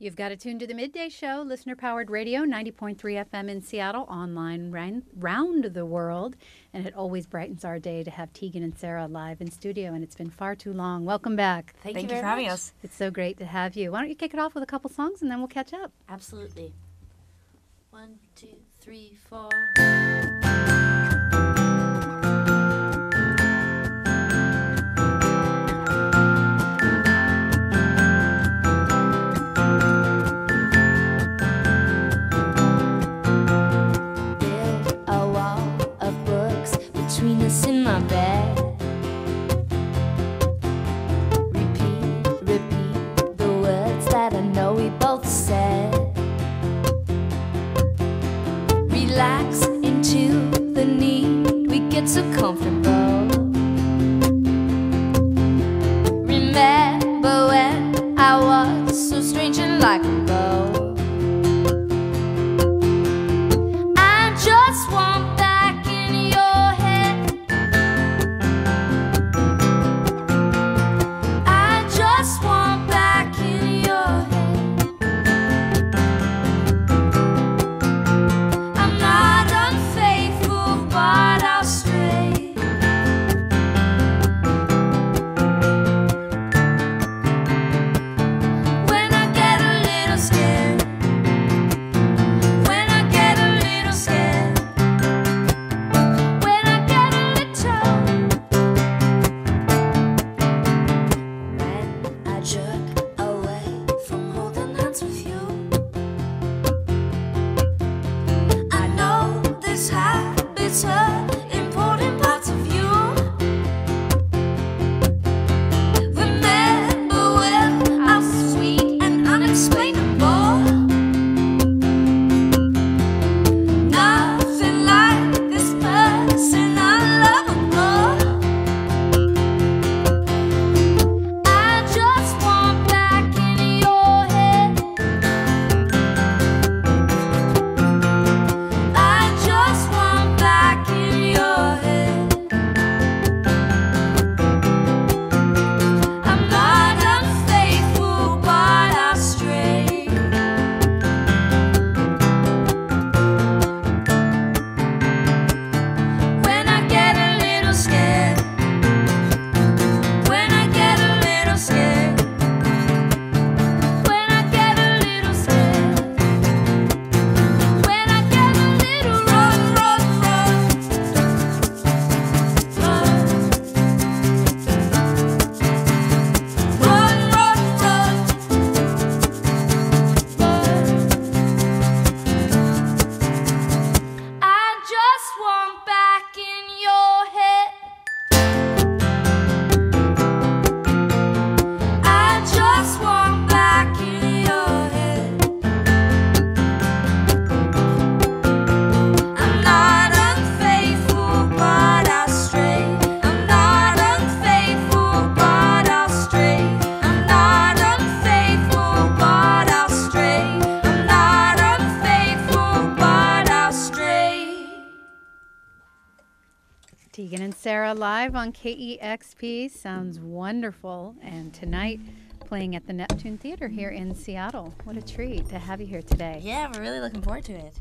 You've got to tune to the Midday Show, listener-powered radio, 90.3 FM in Seattle, online round the world. And it always brightens our day to have Tegan and Sara live in studio, and it's been far too long. Welcome back. Thank you for having us. It's so great to have you. Why don't you kick it off with a couple songs, and then we'll catch up. Absolutely. 1, 2, 3, 4. Between us in my bed, repeat the words that I know we both said. Relax into the need, we get so comfortable. Remember when I was so strange and likable. I just want back in your head. I just want back in your head. I'm not unfaithful, but I'll stray. When I get a little scared, when I get a little scared, when I get a little, when I jerk away from holding hands with you, I know this habit's hurt important parts of you. Remember when I was sweet and unexplainable. Nothing like this person unlovable. I just want back in your head. I just want back in your head. I'm not unfaithful, but I stray. When I get a little scared, when I get a little scared, when I get a little scared, when I get a little run, run, I just want back in your head. I just want back in your head. I'm not unfaithful, but I'll stray. I'm not unfaithful, but I'll stray. I'm not unfaithful, but I'll stray. I'm not unfaithful, but I'll stray. Tegan and Sara live on KEXP. Sounds wonderful. And tonight, playing at the Neptune Theater here in Seattle. What a treat to have you here today. Yeah, we're really looking forward to it.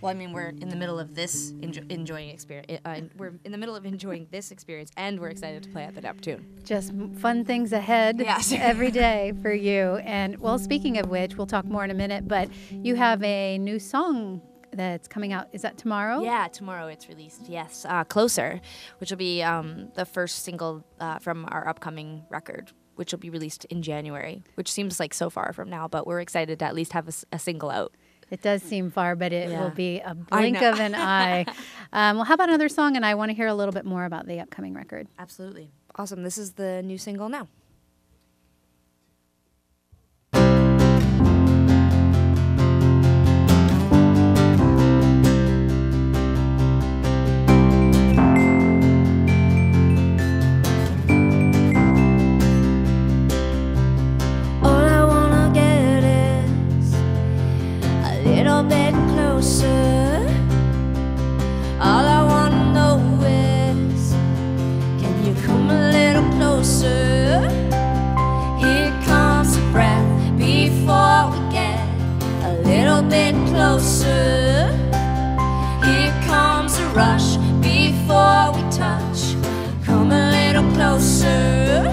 Well, I mean, we're in the middle of this enjoying experience. We're in the middle of enjoying this experience, and we're excited to play at the Neptune. Just fun things ahead Yes. every day for you. And, well, speaking of which, we'll talk more in a minute, but you have a new song that's coming out. Is that tomorrow? Yeah, tomorrow it's released. Yes, Closer, which will be the first single from our upcoming record, which will be released in January, which seems like so far from now, but we're excited to at least have a single out. It does seem far, but it Yeah. will be a I blink know. of an eye. Well, how about another song? And I want to hear a little bit more about the upcoming record. Absolutely. Awesome. This is the new single now. All I wanna get is a little bit closer. All I wanna know is, can you come a little closer? closer. Here comes a rush before we touch. Come a little closer.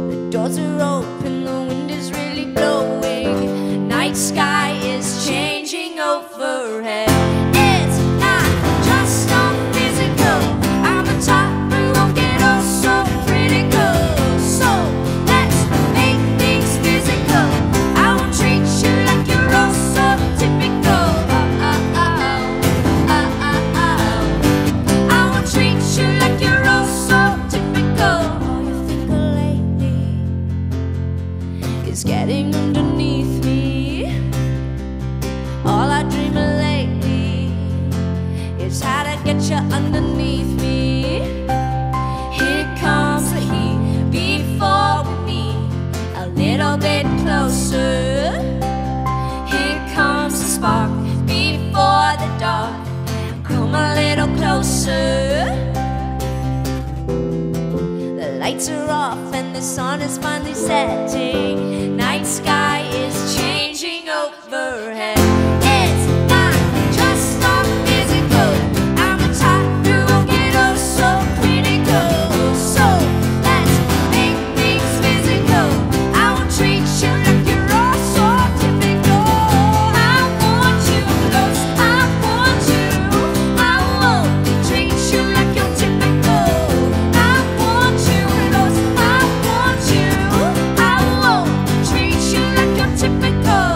The doors are open, the wind is really blowing. Night sky is changing overhead. It's not just all physical. I'm a top and won't get oh so critical. So let's make things physical. I won't treat you like you're oh so typical. I won't treat you like you're oh so typical. All you think of lately is getting underneath me. All I dream of lately is how to get you underneath me. Here comes the heat before we meet a little bit closer. Here comes the spark before the dark. Come a little closer. The lights are off and the sun is finally setting. Night sky is changing overhead. It's not just all physical. I'm a type who won't get oh so critical. So let's make things physical. I won't treat you like you're all so typical. I want you close. I want you. I won't treat you like you're typical. I want you close. I want you. I won't treat you like you're typical.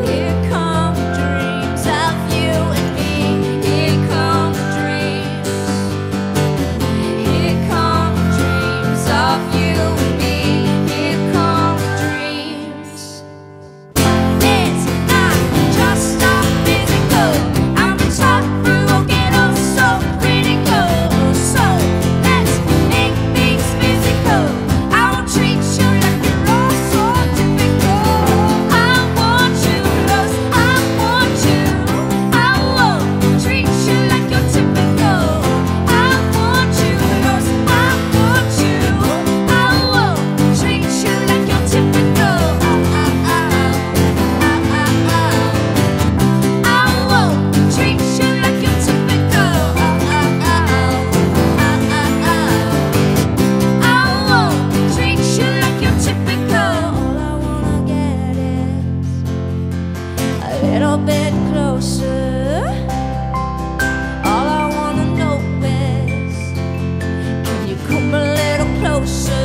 Here come dreams of you and me. Here come dreams. Here come dreams of you and me. Here come dreams. It's not just all physical. I'm a type who won't get oh so critical. So let's make things physical. I won't treat you like you're all so typical. I want you close. I want you. I won't treat you like you're typical. I want you close. I want you. I won't treat you like you're typical. I won't treat you like you're typical. I won't treat you like you're typical. All I wanna get is a little bit closer. All I wanna know is, can you come a little closer?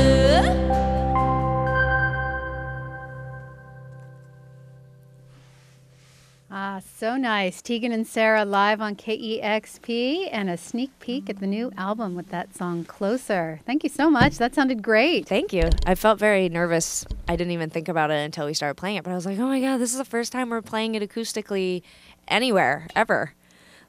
Ah, so nice. Tegan and Sara live on KEXP and a sneak peek at the new album with that song Closer. Thank you so much. That sounded great. Thank you. I felt very nervous. I didn't even think about it until we started playing it, but I was like, oh my God, this is the first time we're playing it acoustically anywhere, ever.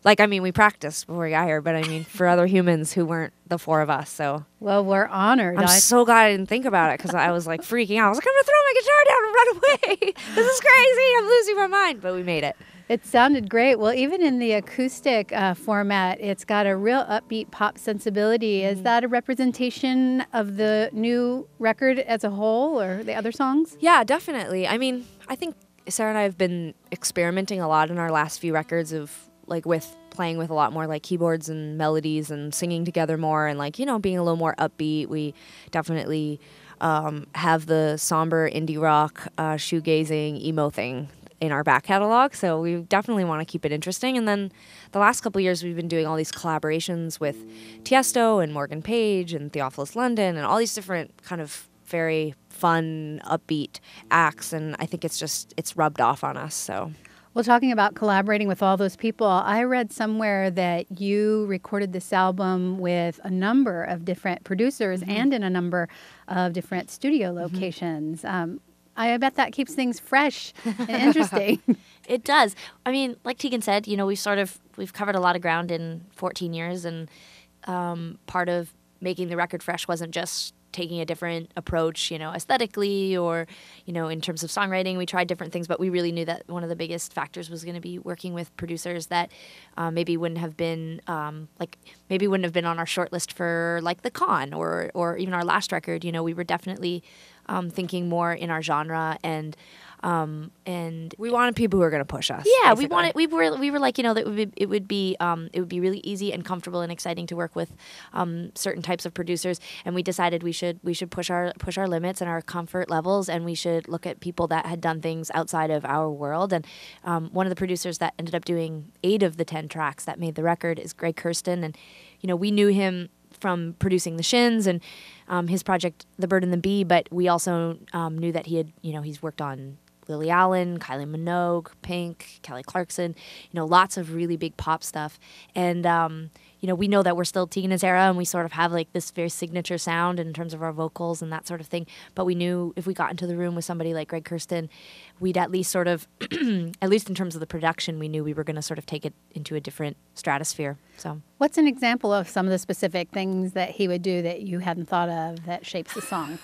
Like, I mean, we practiced before we got here, but I mean, for other humans who weren't the four of us, so. Well, we're honored. I'm so glad I didn't think about it because I was like freaking out. I was like, I'm going to throw my guitar down and run away. This is crazy. I'm losing my mind. But we made it. It sounded great. Well, even in the acoustic format, it's got a real upbeat pop sensibility. Is that a representation of the new record as a whole or the other songs? Yeah, definitely. I mean, I think Sara and I have been experimenting a lot in our last few records of like with playing with a lot more like keyboards and melodies and singing together more and like, you know, being a little more upbeat. We definitely have the somber indie rock, shoegazing, emo thing in our back catalog, so we definitely want to keep it interesting. And then the last couple of years we've been doing all these collaborations with Tiesto and Morgan Page and Theophilus London and all these different kind of very fun, upbeat acts, and I think it's rubbed off on us. So, well, talking about collaborating with all those people, I read somewhere that you recorded this album with a number of different producers and in a number of different studio locations. I bet that keeps things fresh and interesting. It does. I mean, like Tegan said, you know, we've covered a lot of ground in 14 years, and part of making the record fresh wasn't just taking a different approach, aesthetically or, in terms of songwriting. We tried different things, but we really knew that one of the biggest factors was going to be working with producers that maybe wouldn't have been on our short list for like the Con or even our last record. We were definitely thinking more in our genre and we wanted people who are going to push us. Yeah, basically. we were like, that it would be really easy and comfortable and exciting to work with certain types of producers, and we decided we should push our limits and our comfort levels, and we should look at people that had done things outside of our world. And one of the producers that ended up doing 8 of the 10 tracks that made the record is Greg Kirsten, and we knew him from producing the Shins and his project The Bird and the Bee, but we also knew that he had he's worked on Lily Allen, Kylie Minogue, Pink, Kelly Clarkson, lots of really big pop stuff. And, we know that we're still Tegan and Sara, and we sort of have like this very signature sound in terms of our vocals and that sort of thing. But we knew if we got into the room with somebody like Greg Kirsten, we'd at least sort of, at least in terms of the production, we knew we were going to sort of take it into a different stratosphere. So, what's an example of some of the specific things that he would do that you hadn't thought of that shapes the song?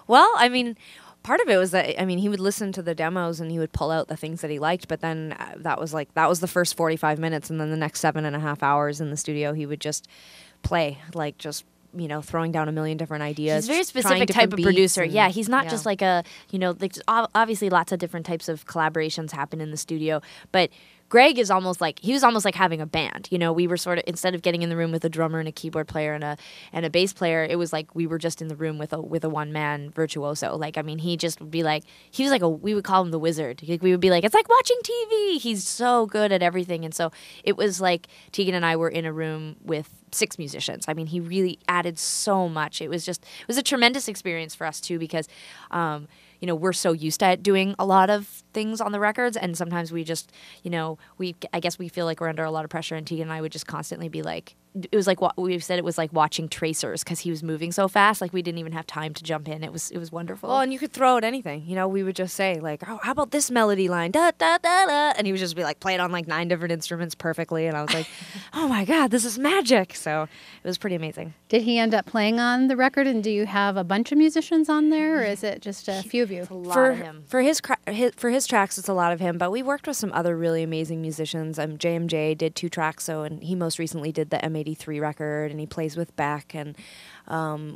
Well, I mean, part of it was that, he would listen to the demos and he would pull out the things that he liked, but then that was the first 45 minutes, and then the next 7.5 hours in the studio he would just play, like just throwing down a million different ideas. He's a very specific type of producer. Yeah, he's not just like a, obviously lots of different types of collaborations happen in the studio, but Greg is almost like having a band. We were sort of, instead of getting in the room with a drummer and a keyboard player and a bass player, it was like we were just in the room with a one-man virtuoso. He just would be like, he was like we would call him the wizard. We would be like, it's like watching TV. He's so good at everything. And so it was like Tegan and I were in a room with 6 musicians. He really added so much. It was a tremendous experience for us too, because we're so used to doing a lot of things on the records, and sometimes we just, I guess we feel like we're under a lot of pressure, and Tegan and I would just constantly be like, it was like we've said, it was like watching tracers because he was moving so fast, like we didn't even have time to jump in. It was wonderful. Well, and you could throw out anything. We would just say like, oh, how about this melody line, da da da da, and he would just be like, play it on like 9 different instruments perfectly, and I was like, oh my god, this is magic. So it was pretty amazing. Did he end up playing on the record, and do you have a bunch of musicians on there, or is it just a few of you? It's a lot of him. For his tracks, it's a lot of him, but we worked with some other really amazing musicians. JMJ did 2 tracks, and he most recently did the M83 record, and he plays with Beck, and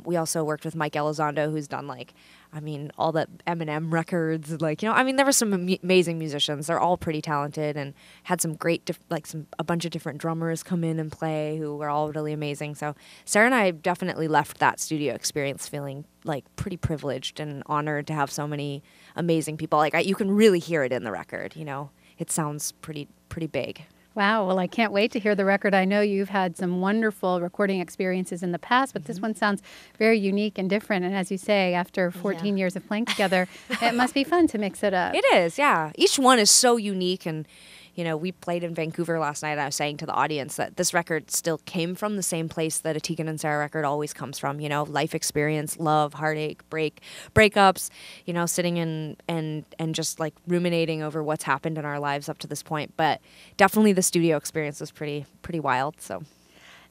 we also worked with Mike Elizondo, who's done all the Eminem records. There were some amazing musicians. They're all pretty talented, and had some great, a bunch of different drummers come in and play who were all really amazing. So Sarah and I definitely left that studio experience feeling pretty privileged and honored to have so many amazing people. You can really hear it in the record. It sounds pretty big. Wow. Well, I can't wait to hear the record. I know you've had some wonderful recording experiences in the past, but this one sounds very unique and different. And as you say, after 14 years of playing together, it must be fun to mix it up. It is, yeah. Each one is so unique, and we played in Vancouver last night, and I was saying to the audience that this record still came from the same place that a Tegan and Sara record always comes from, life experience, love, heartache, breakups, sitting and just ruminating over what's happened in our lives up to this point. But definitely the studio experience was pretty wild. So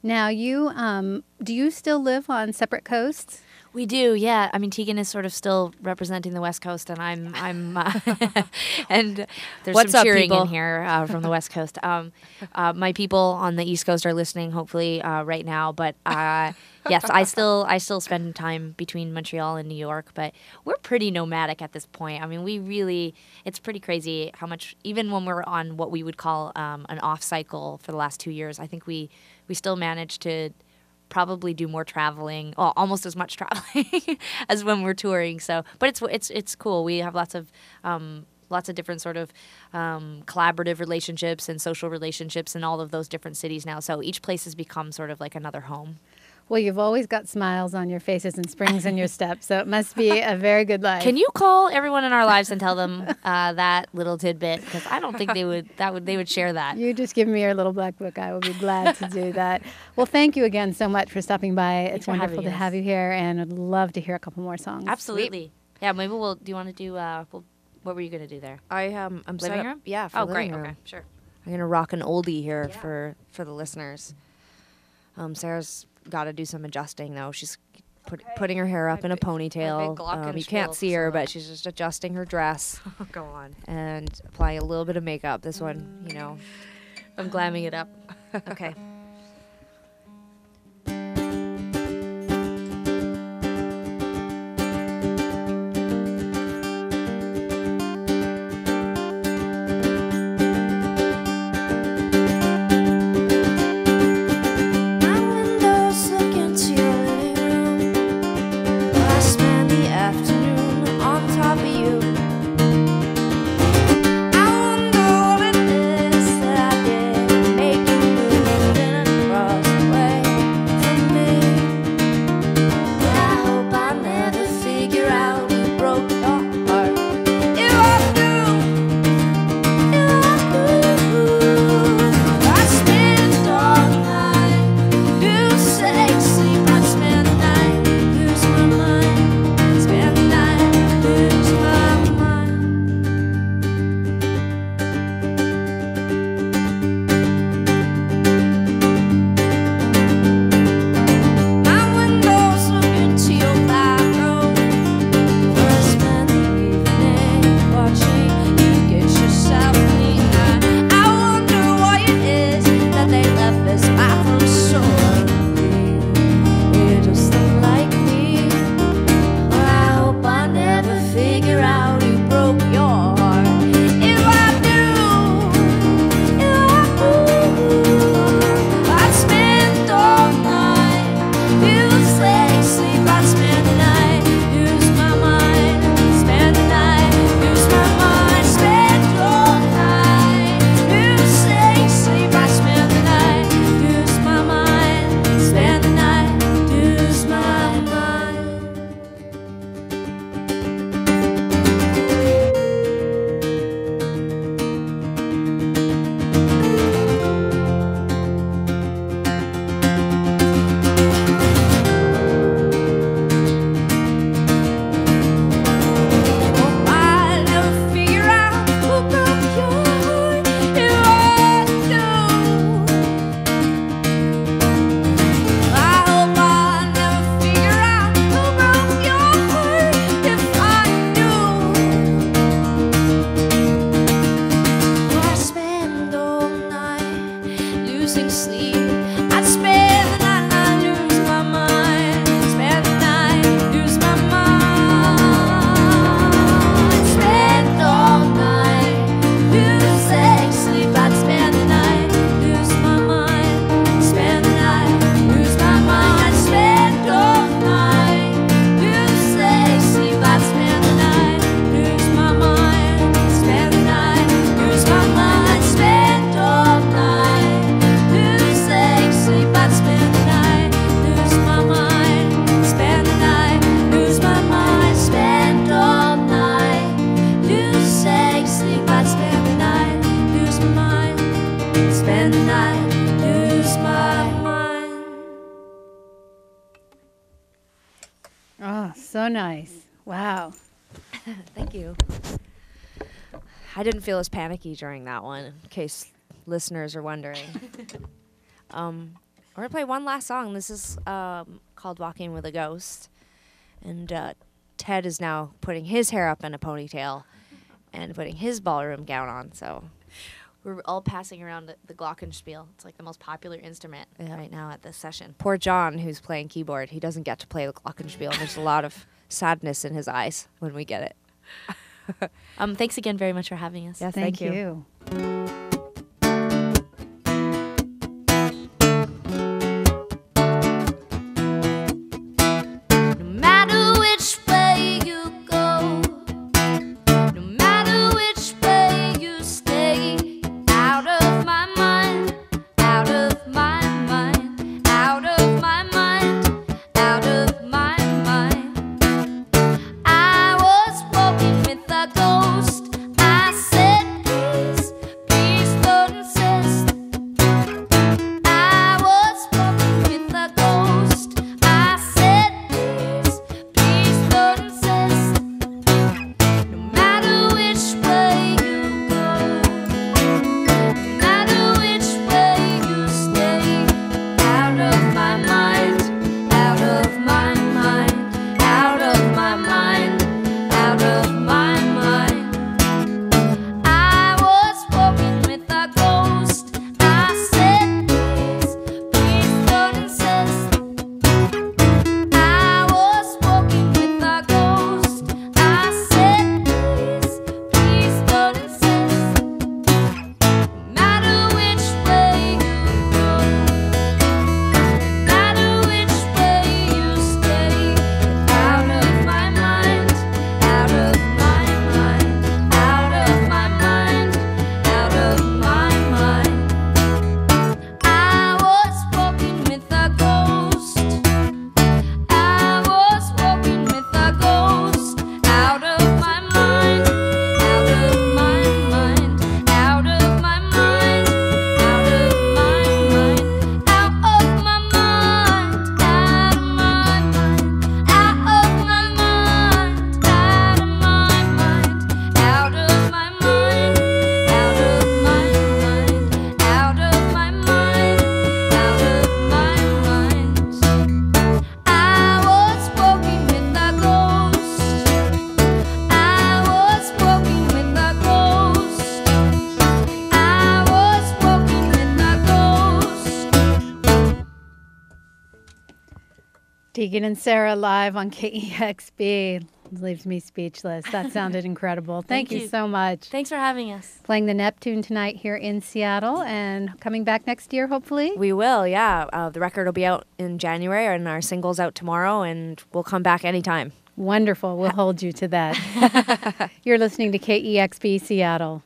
now do you still live on separate coasts? We do, yeah. Tegan is sort of still representing the West Coast, and I'm and there's What's some up, cheering people? in here from the West Coast. My people on the East Coast are listening, hopefully, right now. But yes, I still spend time between Montreal and New York, but we're pretty nomadic at this point. It's pretty crazy how much, even when we're on what we would call an off cycle for the last 2 years, I think we still manage to probably do more traveling, well, almost as much traveling as when we're touring. So, but it's cool. We have lots of different sort of collaborative relationships and social relationships in all of those different cities now. So each place has become sort of like another home. Well, you've always got smiles on your faces and springs in your step, so it must be a very good life. Can you call everyone in our lives and tell them that little tidbit? Because I don't think they would share that. You just give me your little black book. I will be glad to do that. Well, thank you again so much for stopping by. It's wonderful to have you here, and I'd love to hear a couple more songs. Absolutely. Sweet. Yeah, maybe do you want to do, what were you going to do there? I'm living room? Yeah, for living great. room. Okay, Sure. I'm going to rock an oldie here for the listeners. Sarah's got to do some adjusting, though. She's putting her hair up in a ponytail. You can't glockenspiel see her, solo. but she's just adjusting her dress Go on. and applying a little bit of makeup. This one, you know. I'm glamming it up. Okay. My windows look into your living room, where I spend the afternoon on top of you. I wonder what it is that I did to make you move in across the way from me. But I hope I never figure out who broke your heart. If I do, I spend all night. You say sleep, I spend the night, lose my mind. Spend the night, lose my mind. My windows look into your back room, where I spend the evening watching you get yourself clean. I wonder why it is that they left this bathroom so unclean. You just look like me. But I hope I never figure out who broke your heart. If I do, I'd spend all night. You say sleep, I'd spend the night. Lose my mind, spend the night. Lose my mind, spend all night. You say sleep, I'd spend the night. Lose my mind, spend the night. Lose my mind. I'll never figure out who broke your heart. If I do, I hope I'll never figure out who broke your heart. If I do, I spend all night losing sleep. I'd spend the night, I lose my mind. Spend the night, lose my mind. Spend all night losing sleep. I'd spend the night, lose my mind. Spend the night, lose my mind. I'd spend all night losing sleep. I'd spend the night, lose my mind. Spend the night, lose my mind. Spend all night losing sleep. I'd spend the night, lose my mind. Spend the night, lose my mind. Spend all night losing sleep. I'd spend the night, lose my mind. Spend the night, lose my mind. Oh, so nice. Wow. Thank you. I didn't feel as panicky during that one, in case listeners are wondering. We're gonna play one last song. This is called "Walking with a Ghost," and Ted is now putting his hair up in a ponytail and putting his ballroom gown on. So We're all passing around the glockenspiel. It's like the most popular instrument right now at this session. poor John, who's playing keyboard, he doesn't get to play the glockenspiel. There's a lot of sadness in his eyes when we get it. Thanks again very much for having us. Yes, Thank you. No matter which way you go, no matter which way you stay, out of my mind, out of my mind, out of my mind, out of my mind. I was walking with a ghost. I said, please, Tegan and Sara live on KEXP. Leaves me speechless. That sounded incredible. Thank you so much. Thanks for having us. Playing the Neptune tonight here in Seattle and coming back next year, hopefully. We will, yeah. The record will be out in January and our single's out tomorrow, and we'll come back anytime. Wonderful. We'll hold you to that. You're listening to KEXP Seattle.